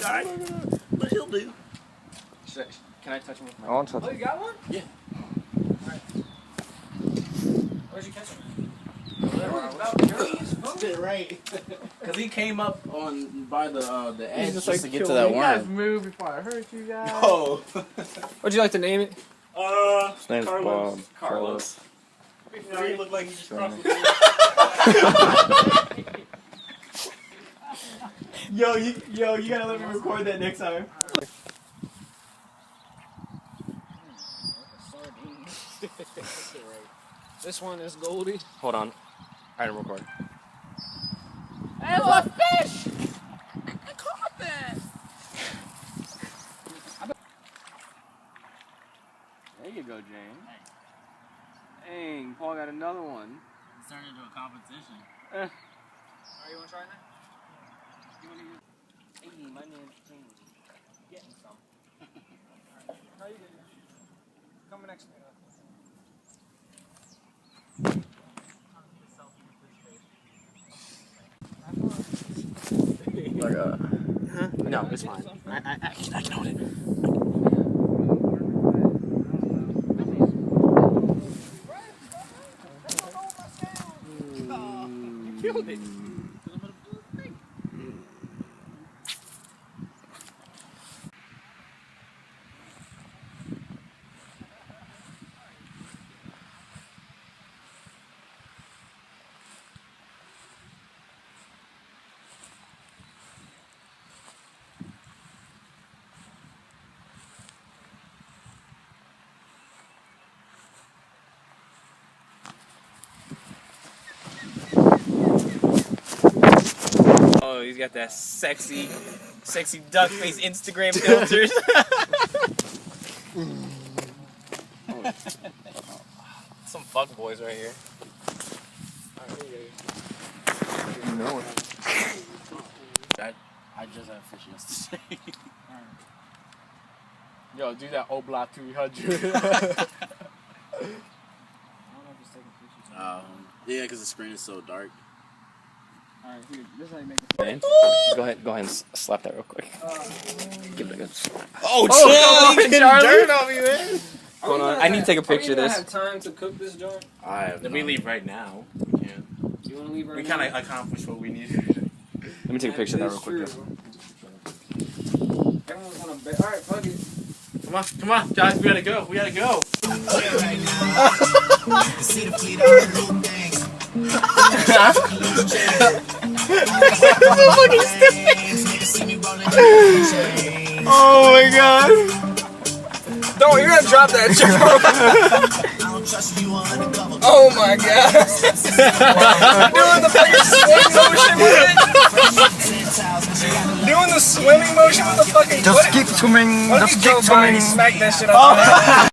Alright. But he'll do. Can I touch him with my... I want to. Oh, you got one? Yeah. Alright. Where'd you catch him Spit right. Because he came up on by the edge just like, to get to that you guys worm. move before I hurt you guys. Oh. Would you like to name it? His name's Bob. Carlos. You know, he looked like he just crossed the Yo, you gotta let me record that next time. This one is Goldie. Hold on. I didn't record. Hey, look, fish! I caught that! There you go, Jane. Dang, Paul got another one. It's turned into a competition. Alright, you wanna try it now? You wanna use... Hey, my name's Jane. Getting some. No, you didn't. Coming next to me. Like No, it's fine. I can hold it. You killed it. Oh, he's got that sexy duck face Instagram filters. Some fuck boys right here. you know it. I just had fish yesterday. Yo, do that Obla 300. Yeah, because the screen is so dark. Alright, here, this is how you make it. Go ahead and slap that real quick. Give it a good slap. Oh, Charlie! dirt on me, man. Hold on, I need to take a picture of Are we this. gonna have time to cook this joint? If we leave right now, we can. You wanna leave right We now? kind of accomplished what we needed. Let me take a picture of that real quick. Everyone's gonna bet. Alright, fuck it. Come on, guys, we gotta go. We gotta go. See the fleet on the new things. Oh my god! Don't, you're gonna drop that joke. Oh my god. Doing the fucking swimming motion with it. Doing the swimming motion with the fucking... Just keep swimming, What if just you keep drove by and swimming. he smacked that shit up?